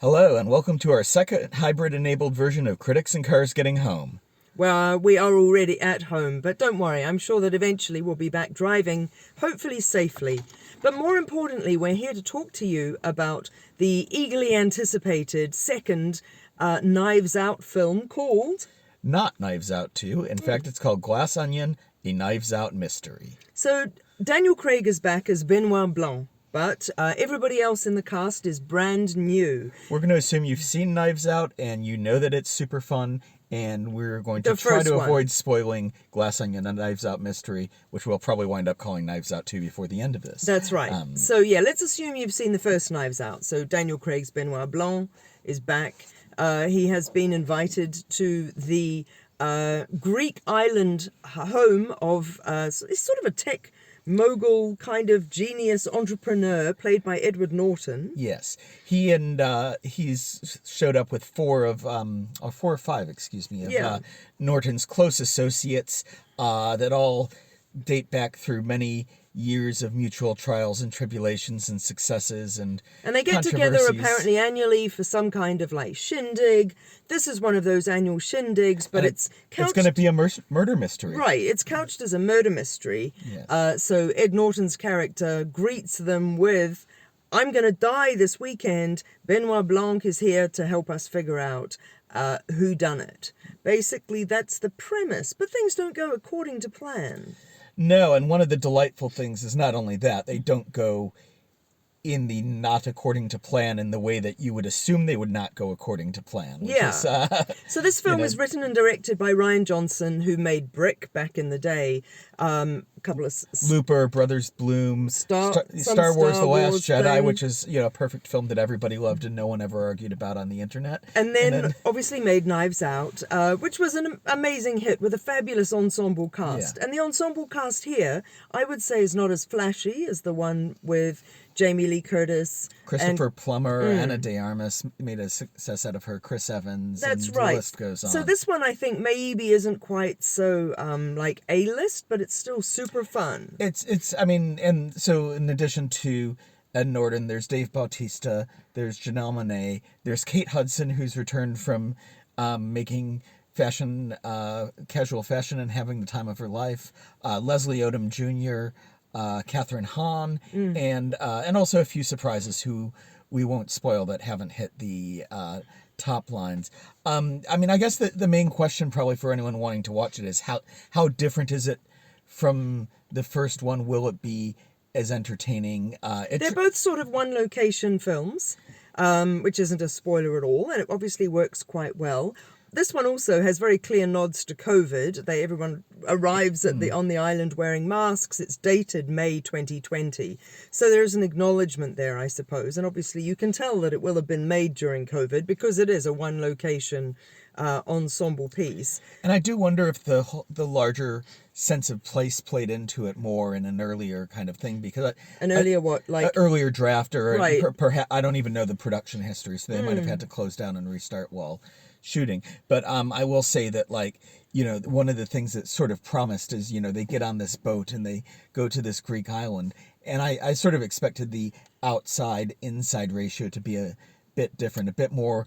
Hello, and welcome to our second hybrid-enabled version of Critics and Cars Getting Home. Well, we are already at home, but don't worry, I'm sure that eventually we'll be back driving, hopefully safely. But more importantly, we're here to talk to you about the eagerly anticipated second Knives Out film called... Not Knives Out 2. In fact, it's called Glass Onion, a Knives Out mystery. So, Daniel Craig is back as Benoit Blanc, but everybody else in the cast is brand new. We're going to assume you've seen Knives Out, and you know that it's super fun, and we're going to try to avoid spoiling Glass Onion, a Knives Out mystery, which we'll probably wind up calling Knives Out 2 before the end of this. That's right. So, yeah, let's assume you've seen the first Knives Out. So, Daniel Craig's Benoit Blanc is back. He has been invited to the Greek island home of it's sort of a tech mogul kind of genius entrepreneur played by Edward Norton. Yes, he's showed up with four or five, of Norton's close associates that all date back through many years of mutual trials and tribulations and successes and they get together apparently annually for some kind of like shindig. This is one of those annual shindigs, but it's going to be a murder mystery. Right, it's couched as a murder mystery. Yes. So Ed Norton's character greets them with, "I'm going to die this weekend. Benoit Blanc is here to help us figure out who done it." Basically, that's the premise, but things don't go according to plan. No, and one of the delightful things is not only that, they don't go in the not according to plan in the way that you would assume they would not go according to plan. So this film is written and directed by Rian Johnson, who made Brick back in the day. A couple of... Looper, Brothers Bloom, Star Wars The Last Jedi, which is a perfect film that everybody loved and no one ever argued about on the internet. And then obviously made Knives Out, which was an amazing hit with a fabulous ensemble cast. Yeah. And the ensemble cast here, I would say, is not as flashy as the one with Jamie Lee Curtis. Christopher Plummer, Ana de Armas made a success out of her, Chris Evans, that's and right. The list goes on. So this one I think maybe isn't quite so like A-list, but it's still super fun. And so in addition to Ed Norton, there's Dave Bautista, there's Janelle Monáe, there's Kate Hudson, who's returned from making fashion, casual fashion and having the time of her life, Leslie Odom Jr., Catherine Hahn, and also a few surprises who we won't spoil that haven't hit the top lines. I guess the main question probably for anyone wanting to watch it is how different is it from the first one? Will it be as entertaining? They're both sort of one location films, which isn't a spoiler at all, and it obviously works quite well. This one also has very clear nods to COVID. Everyone arrives on the island wearing masks. It's dated May 2020. So there's an acknowledgement there, I suppose. And obviously you can tell that it will have been made during COVID because it is a one-location ensemble piece. And I do wonder if the larger sense of place played into it more in an earlier kind of thing, because an earlier draft, or right. Perhaps I don't even know the production history, so they might have had to close down and restart while shooting. But I will say that, one of the things that's sort of promised is, they get on this boat and they go to this Greek island, and I sort of expected the outside-inside ratio to be a bit different, a bit more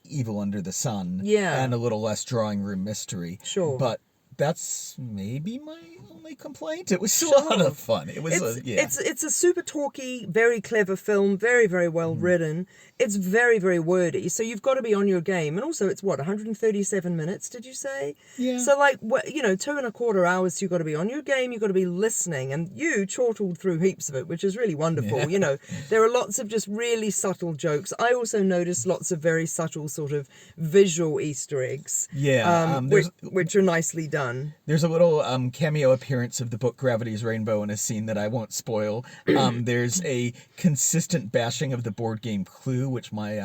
evil under the sun, and a little less drawing room mystery. Sure. But that's maybe my only complaint. It was still a lot of fun. It's a super talky, very clever film, very, very well written. It's very, very wordy, so you've got to be on your game. And also, it's 137 minutes, did you say? Yeah. So 2.25 hours, you've got to be on your game, you've got to be listening, and you chortled through heaps of it, which is really wonderful. Yeah. There are lots of just really subtle jokes. I also noticed lots of very subtle sort of visual Easter eggs. Yeah. Which are nicely done. There's a little cameo appearance of the book Gravity's Rainbow in a scene that I won't spoil. There's a consistent bashing of the board game Clue, which my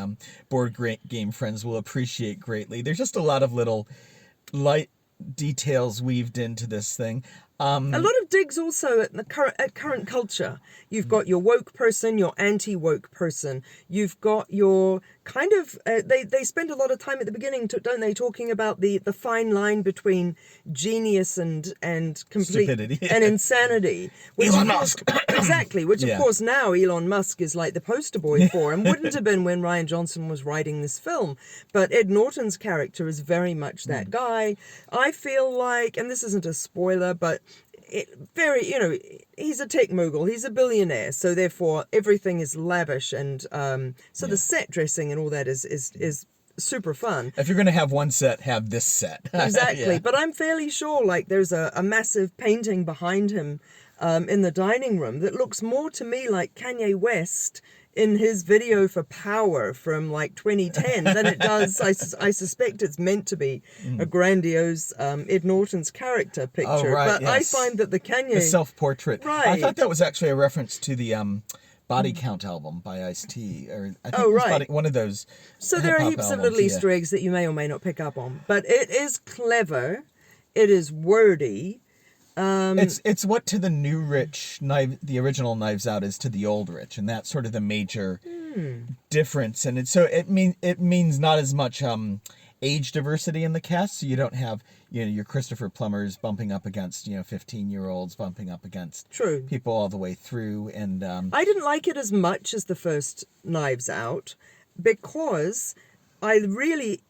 board game friends will appreciate greatly. There's just a lot of little light details weaved into this thing. A lot of digs also at current culture. You've got your woke person, your anti-woke person. You've got your kind of they spend a lot of time at the beginning, don't they, talking about the fine line between genius and complete Stupidity. and insanity. Which Elon of course, Musk. exactly. Which of Yeah. course now Elon Musk is like the poster boy for, and wouldn't have been when Rian Johnson was writing this film. But Ed Norton's character is very much that guy. I feel like, and this isn't a spoiler, but he's a tech mogul, he's a billionaire, so therefore everything is lavish, and so the set dressing and all that is super fun. If you're going to have one set, have this set. Exactly. Yeah. But I'm fairly sure like there's a massive painting behind him in the dining room that looks more to me like Kanye West in his video for Power from like 2010 than it does. I suspect it's meant to be a grandiose Ed Norton's character picture. Oh, right, but yes. I find that the Kanye... The self-portrait. Right. I thought that was actually a reference to the Body Count album by Ice-T. Or I think Oh, it was right. one of those. So there are hip-hop heaps of albums, little yeah. Easter eggs that you may or may not pick up on. But it is clever. It is wordy. It's what to the new Rich, the original Knives Out is to the old Rich, and that's sort of the major difference. And it means not as much age diversity in the cast, so you don't have your Christopher Plummers bumping up against 15-year-olds bumping up against True. people all the way through. And I didn't like it as much as the first Knives Out because I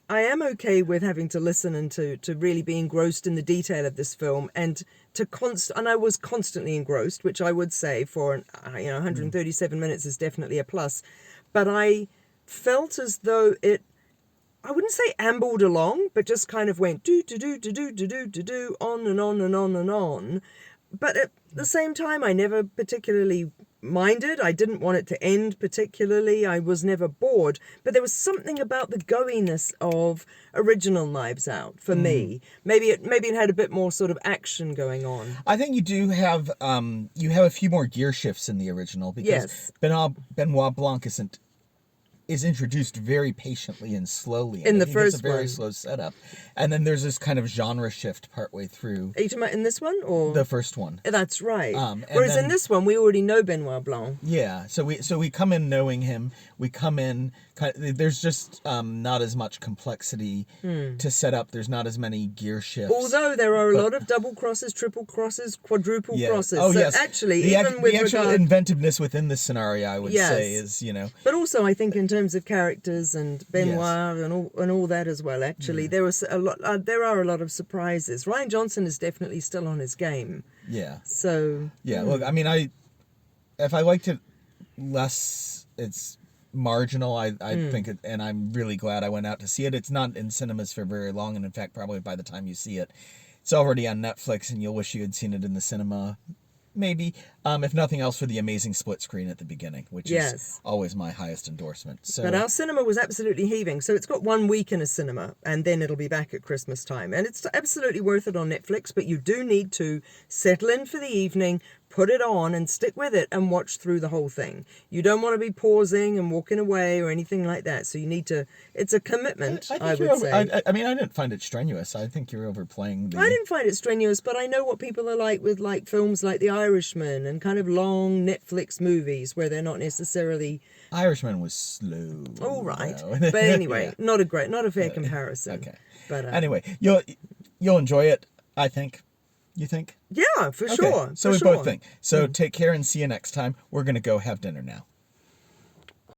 am okay with having to listen and to really be engrossed in the detail of this film, and I was constantly engrossed, which I would say for 137 minutes is definitely a plus. But I felt as though I wouldn't say ambled along, but just kind of went do on and on and on and on. But at the same time, I never particularly minded. I didn't want it to end particularly. I was never bored. But there was something about the goiness of original Knives Out for me. Maybe it had a bit more sort of action going on. I think you do have a few more gear shifts in the original because Yes. Benoit Blanc is introduced very patiently and slowly. In the It's first a very one. slow setup, and then there's this kind of genre shift partway through Are you talking about in this one or the first one. That's right. And Whereas then- in this one, we already know Benoit Blanc. Yeah, so we come in knowing him. We come in. There's just not as much complexity to set up. There's not as many gear shifts. Although there are a lot of double crosses, triple crosses, quadruple crosses. Oh, so yes. actually, the even with actual regard... inventiveness within the scenario, I would Yes. say, is But also, I think in terms of characters and Benoit and all that as well. Actually, there was a lot. There are a lot of surprises. Rian Johnson is definitely still on his game. yeah. So Yeah, look, I mean, if I liked it less, it's marginal. I think it, and I'm really glad I went out to see it. It's not in cinemas for very long, and in fact, probably by the time you see it, it's already on Netflix, and you'll wish you had seen it in the cinema. Maybe, if nothing else, for the amazing split screen at the beginning, which Yes. is always my highest endorsement. So, But our cinema was absolutely heaving. So it's got 1 week in a cinema, and then it'll be back at Christmas time. And it's absolutely worth it on Netflix, but you do need to settle in for the evening, put it on, and stick with it and watch through the whole thing. You don't want to be pausing and walking away or anything like that. So you need to... It's a commitment, I would say. I mean, I didn't find it strenuous. I think you're overplaying the... I didn't find it strenuous, but I know what people are like with like films like The Irishman and kind of long Netflix movies where they're not necessarily... Irishman was slow. All right. though. But anyway, not a fair comparison. Okay. But Anyway, you'll enjoy it, I think. You think? yeah, for Okay, sure. So for we sure. both think. So take care and see you next time. We're going to go have dinner now.